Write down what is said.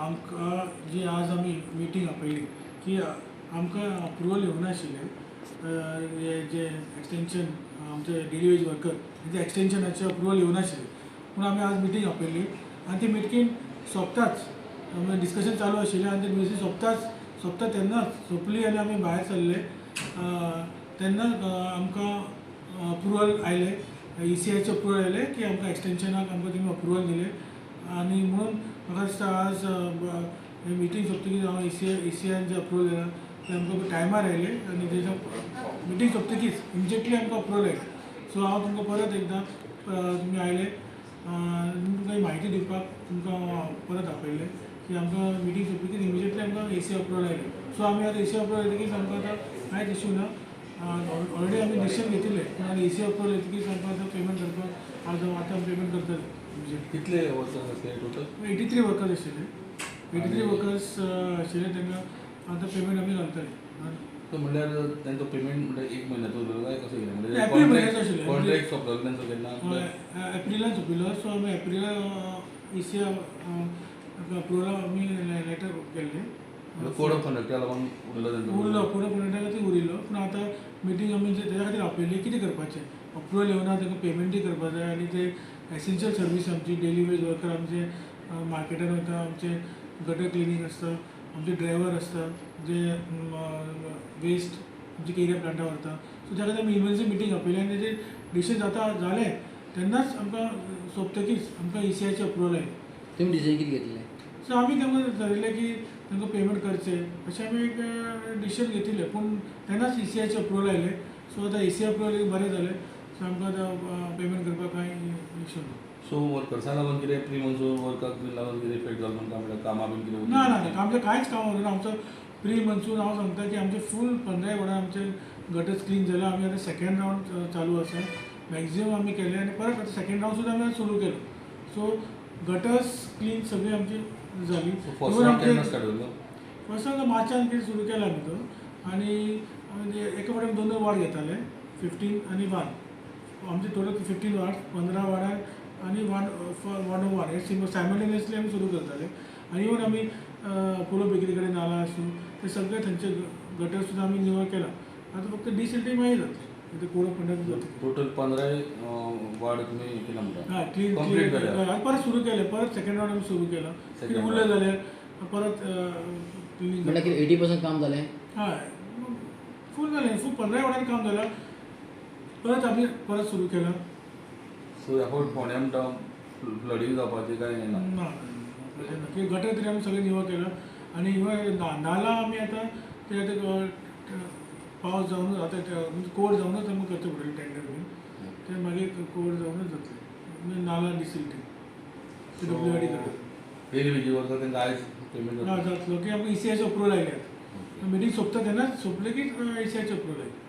आमकां जी आज आमी मिटींग आपयली की आमकां अप्रुवल येवनाशिल्लें हे जे एक्सटेंशन आमचे डेली वेज वर्कर हेजे एक्सटेंशनाचे अप्रुवल येवनाशिल्लें पूण आमी आज मिटींग आपयली आनी ती मिटींग सोंपताच डिस्कशन चालू आशिल्लें आनी ती मिटींग सोंपता तेन्नाच सोंपली आनी आमी भायर सरले तेन्ना आमकां अप्रुवल आयले ECIचे अप्रुवल आयले की आमकां एक्सटेंशनाक आमकां तेमी अप्रुवल दिले आनी म्हणून म्हाका दिसता आज हे मिटींग सोंपतकीच हांव ECIन जे अप्रुवल दिला ते आमकां टायमार आयले आनी तेच्या मिटींग सोंपतकीच इमिजिएटली आमकां अप्रुवल आयले सो हांव तुमकां परत एकदां तुमी आयले तुमकां म्हायती दिवपाक तुमकां परत आपयलें की आमकां मिटींग सोंपतकीच इमिजिएटली आमकां ECI अप्रुवल आयले सो आमी आतां ECI अप्रुवल येतकीच आमकां आतां कांयच इशू ना ऑलरेडी आमी डिसिजन घेतिल्लें पूण आतां ECI अप्रुवल येतकीच आमकां आतां पेमेंट करपाक आतां पेमेंट करतले कितले वर्कर्स आसले टोटल 83 वर्कर्स आशिल्ले 83 वर्कर्स आशिल्ले तांकां आतां पेमेंट आमी घालतले तो म्हणल्यार तांचो पेमेंट म्हणल्यार 1 म्हयन्याचो उरलो काय कसो गेलो म्हणजे एप्रील म्हयन्याचो आशिल्लो कॉन्ट्रॅक्ट सोंपलो तांचो केन्ना एप्रिलान सोंपिल्लो सो आमी एप्रिलान ECI अप्रुवलाक आमी लेटर केल्लें कोड ऑफ कंडक्टा लागून उरलो तांचो उरलो कोड ऑफ कंडक्टा खातीर उरिल्लो पूण आतां मिटींग आमी तेज्या खातीर आपयली कितें करपाचें अप्रुवल येवना तांकां पेमेंटूय करपा जाय आनी ते एसेन्शियल सर्वीस आमची डेली वेज वर्कर आमचे मार्केटान वता आमचे गटर क्लिनींग आसता आमचे ड्रायव्हर आसता जे वेस्ट आमचे केरिया प्लांटार व्हरता सो त्या खातीर आमी इमर्जन्सी मिटींग आपयली आनी तेजेर डिसिजन जालें तेन्नाच आमकां सोंपतकीच आमकां ECIचे अप्रुवल आयलें तुमी डिसिजन कितें घेतलें सो आमी तांकां ठरयलें की तांकां पेमेंट करचें अशें आमी एक डिसिजन घेतिल्लें पूण तेन्नाच ECIचे अप्रुवल आयलें सो आतां ECI अप्रुवल बरें जालें सो आमकां आतां पेमेंट करपाक कांय इशू ना सो वर्कर्सां लागून कितें प्री मॉन्सून वर्काक लागून कितें इफेक्ट जालो म्हणटा कामां बीन कितें ना आमचें कांयच काम उरना आमचो प्री मॉन्सून हांव सांगता की आमचे फूल 15 वरां आमचे गटर्स क्लीन जाले आमी आतां सेकेंड रावंड चालू आसा मॅक्झिमम आमी केले आनी परत आतां सेकेंड रावंड सुद्दां आमी सुरू केलो सो गटर्स क्लीन सगळी आमची जाली फर्स्ट रावंड केन्ना स्टार्ट जालो फर्स्ट रावंड मार्चान कितें सुरू केला आमी तो आनी एका फावटी 2 वार घेताले 15 आनी 1 आमचे टोटल 15 वार 15 वारां आनी 1 वार हे सायमल्टेनियसली आमी सुरू करताले आनी इवन आमी अपोलो बेकरी कडेन नाला आसूं ते सगळे थंयचे गटर सुद्दां आमी निवळ केला आतां फक्त डिसिल्टिंग मागीर जाता ते कोड ऑफ कंडक्ट जाता टोटल 15 वार्ड तुमी केला म्हणटा हय क्लीन कंप्लीट केले परत सुरू केले परत सेकेंड रावंड आमी सुरू केला कितें उरलें जाल्यार परत क्लिनिंग म्हणल्यार कितें 80% काम जालें हय फूल जालें फूल 15 वरांनी काम जालां परत आमी परत सुरू केला सो ह्या फावट फोंड्या म्हणटा फ्लडींग जावपाचें काय ना ना गटर तरी आमी सगळें निवळ केला आनी इवन नाला आमी आतां ते आतां पावस जावन आतां कोड जावनूच आमी करचें पडटलें टेंडर बीन ते मागीर कोड जावनूच जातलें नाला डिसिल्टिंग WID कडेन डेली वेजी वर्कर तांकां आयज पेमेंट जातलो की आमकां ECIचे अप्रुवल आयल्यात मिटींग सोंपता तेन्नाच सोंपले की ECIचे अप्रुवल आयले